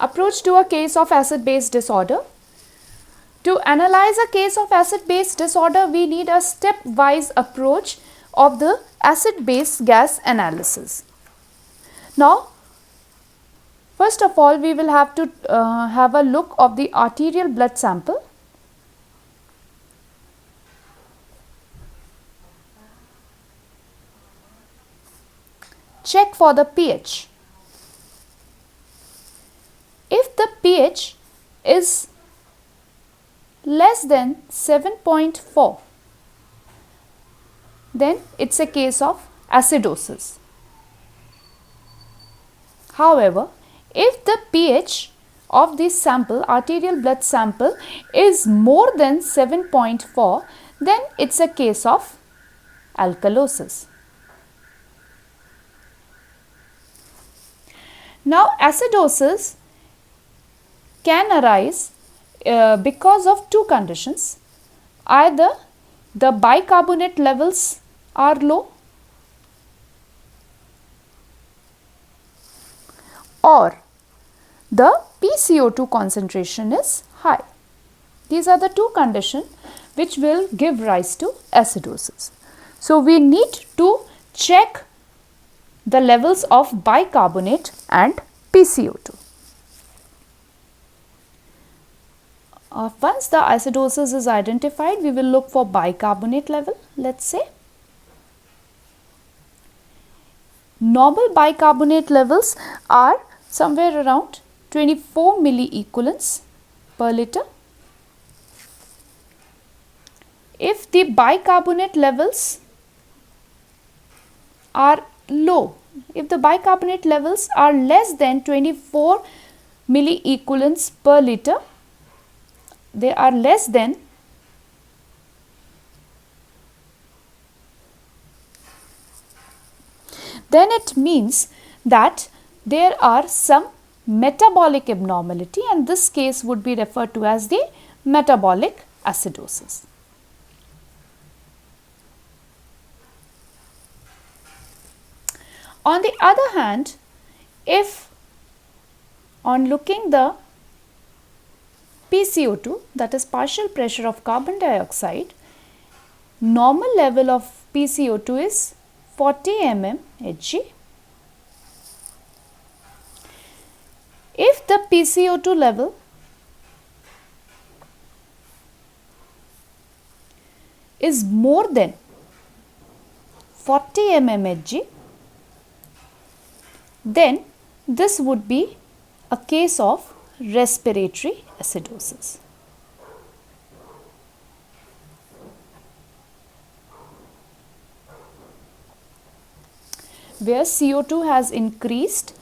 Approach to a case of acid-base disorder. To analyze a case of acid-base disorder, we need a stepwise approach of the acid-base gas analysis. Now, first of all, we will have to have a look of the arterial blood sample. Check for the pH. If the pH is less than 7.4, then it's a case of acidosis. However, if the pH of this sample, arterial blood sample, is more than 7.4, then it's a case of alkalosis. Now, acidosis can arise because of two conditions. Either the bicarbonate levels are low or the PCO2 concentration is high. These are the two conditions which will give rise to acidosis. So, we need to check the levels of bicarbonate and PCO2. Once the acidosis is identified, we will look for bicarbonate level. Let's say normal bicarbonate levels are somewhere around 24 milliequivalents per liter. If the bicarbonate levels are low, if the bicarbonate levels are less than 24 milliequivalents per liter, they are less than then it means that there are some metabolic abnormality, and this case would be referred to as the metabolic acidosis. On the other hand, if on looking the PCO2, that is partial pressure of carbon dioxide, normal level of PCO2 is 40 mmHg. If the PCO2 level is more than 40 mmHg, then this would be a case of respiratory acidosis. Where CO2 has increased,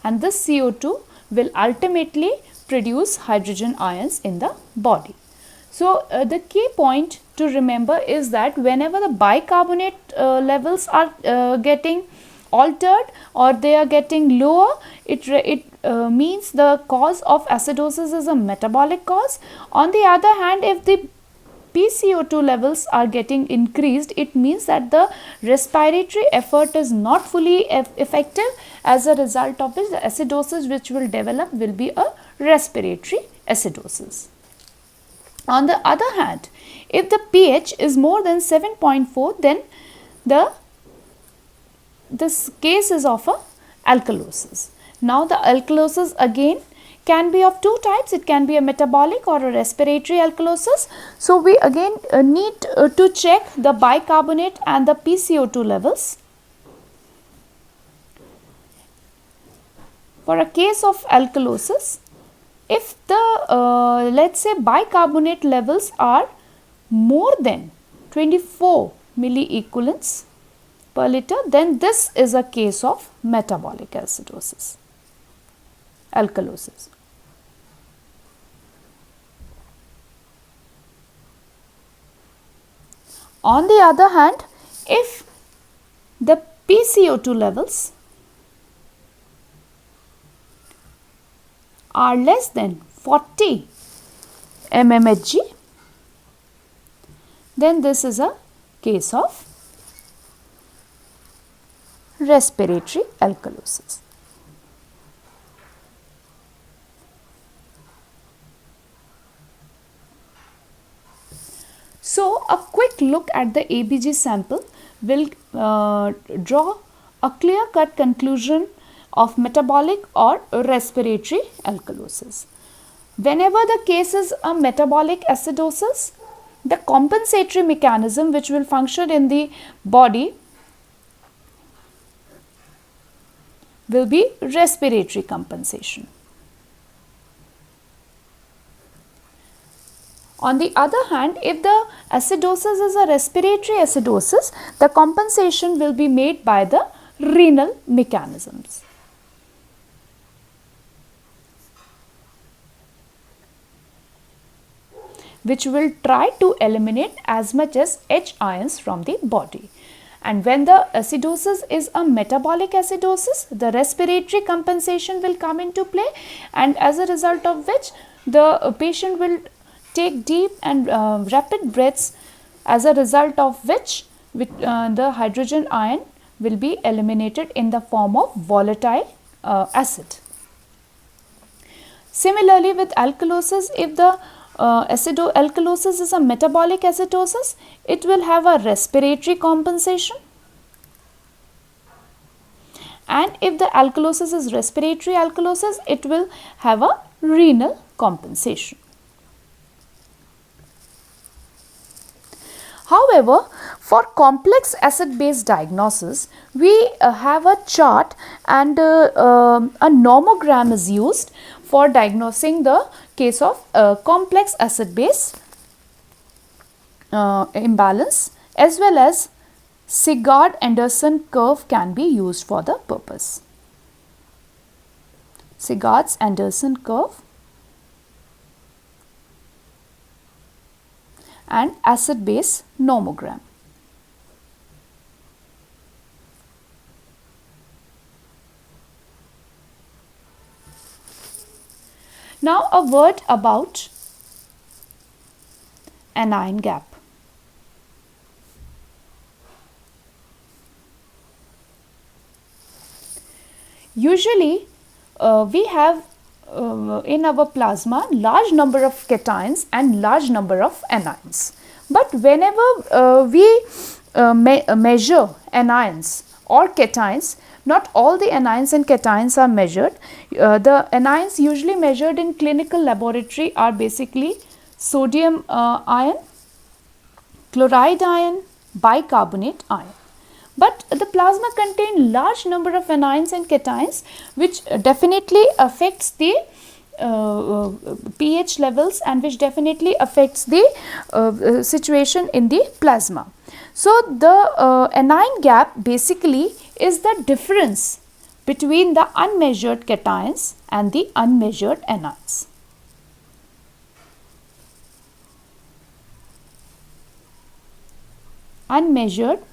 and this CO2 will ultimately produce hydrogen ions in the body. So, the key point to remember is that whenever the bicarbonate levels are getting altered or they are getting lower, it means the cause of acidosis is a metabolic cause. On the other hand, if the PCO2 levels are getting increased, it means that the respiratory effort is not fully effective. As a result of which, the acidosis which will develop will be a respiratory acidosis. On the other hand, if the pH is more than 7.4, then this case is of a alkalosis. Now, the alkalosis again can be of two types. It can be a metabolic or a respiratory alkalosis. So, we again need to check the bicarbonate and the PCO2 levels. For a case of alkalosis, if the let's say bicarbonate levels are more than 24 milliequivalents per liter, then this is a case of metabolic acidosis, alkalosis. On the other hand, if the PCO2 levels are less than 40 mmHg, then this is a case of respiratory alkalosis. quick look at the ABG sample will draw a clear-cut conclusion of metabolic or respiratory alkalosis. Whenever the case is a metabolic acidosis, the compensatory mechanism which will function in the body will be respiratory compensation. On the other hand, if the acidosis is a respiratory acidosis, the compensation will be made by the renal mechanisms. Which will try to eliminate as much as H ions from the body. And when the acidosis is a metabolic acidosis, the respiratory compensation will come into play, and as a result of which the patient will take deep and rapid breaths, as a result of which the hydrogen ion will be eliminated in the form of volatile acid. Similarly, with alkalosis, if the alkalosis is a metabolic acidosis, it will have a respiratory compensation, and if the alkalosis is respiratory alkalosis, it will have a renal compensation. However, for complex acid-base diagnosis, we have a chart, and a nomogram is used for diagnosing the case of complex acid-base imbalance, as well as Sigurd-Anderson curve can be used for the purpose. Sigurd-Anderson curve and acid-base nomogram. Now a word about anion gap. Usually we have in our plasma large number of cations and large number of anions. But whenever we measure anions or cations, not all the anions and cations are measured. The anions usually measured in clinical laboratory are basically sodium ion, chloride ion, bicarbonate ion. But the plasma contains large number of anions and cations, which definitely affects the pH levels, and which definitely affects the situation in the plasma. So the anion gap basically is the difference between the unmeasured cations and the unmeasured anions. Unmeasured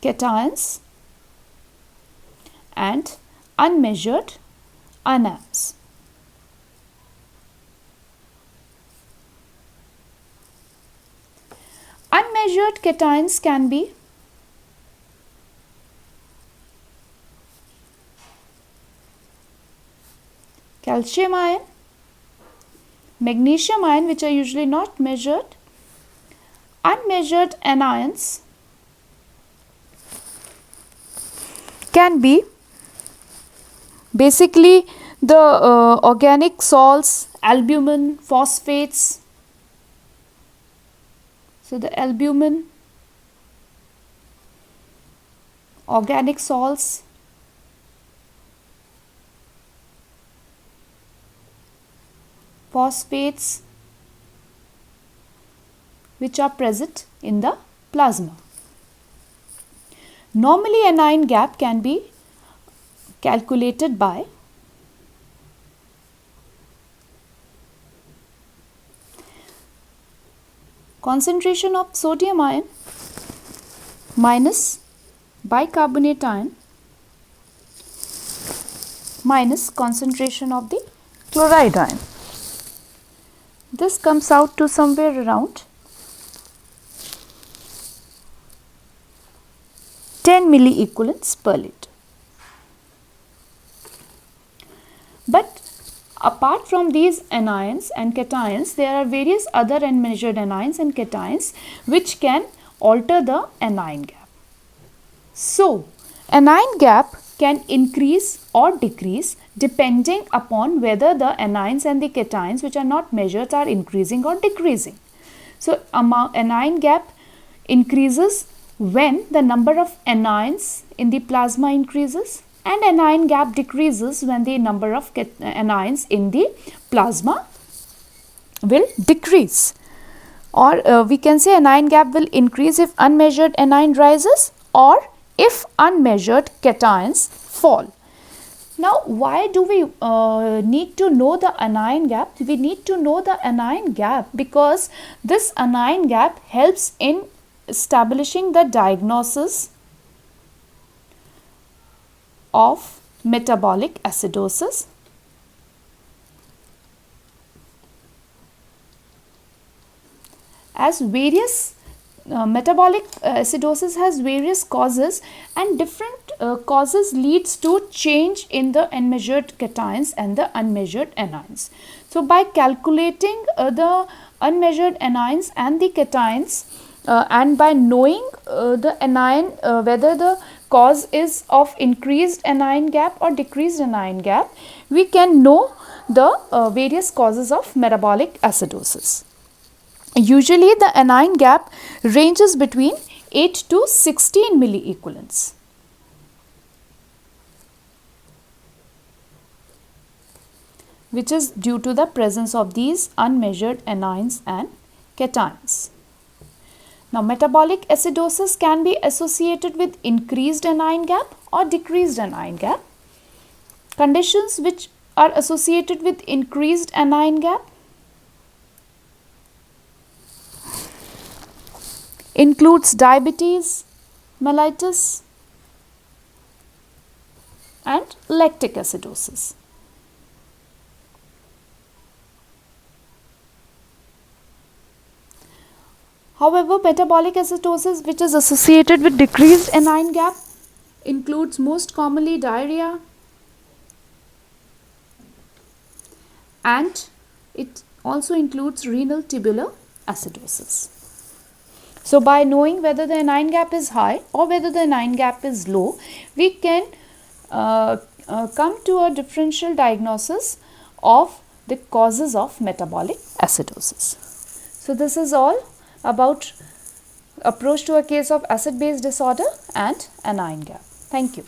cations and unmeasured anions. Unmeasured cations can be calcium ion, magnesium ion, which are usually not measured. Unmeasured anions can be basically the organic salts, albumin, phosphates. So the albumin, organic salts, phosphates, which are present in the plasma. Normally, anion gap can be calculated by concentration of sodium ion minus bicarbonate ion minus concentration of the chloride ion. This comes out to somewhere around 10 milliequivalents per liter. But apart from these anions and cations, there are various other unmeasured anions and cations which can alter the anion gap. So, anion gap can increase or decrease depending upon whether the anions and the cations which are not measured are increasing or decreasing. So, anion gap increases when the number of anions in the plasma increases, and anion gap decreases when the number of anions in the plasma will decrease. Or we can say anion gap will increase if unmeasured anion rises or if unmeasured cations fall. Now, why do we need to know the anion gap? We need to know the anion gap because this anion gap helps in establishing the diagnosis of metabolic acidosis. As various metabolic acidosis has various causes, and different causes leads to change in the unmeasured cations and the unmeasured anions. So, by calculating the unmeasured anions and the cations and by knowing the anion whether the cause is of increased anion gap or decreased anion gap, we can know the various causes of metabolic acidosis. Usually the anion gap ranges between 8 to 16 milliequivalents. Which is due to the presence of these unmeasured anions and cations. Now, metabolic acidosis can be associated with increased anion gap or decreased anion gap. Conditions which are associated with increased anion gap includes diabetes, mellitus, and lactic acidosis. However, metabolic acidosis which is associated with decreased anion gap includes most commonly diarrhea, and it also includes renal tubular acidosis. So, by knowing whether the anion gap is high or whether the anion gap is low, we can come to a differential diagnosis of the causes of metabolic acidosis. So, this is all about approach to a case of acid-base disorder and anion gap. Thank you.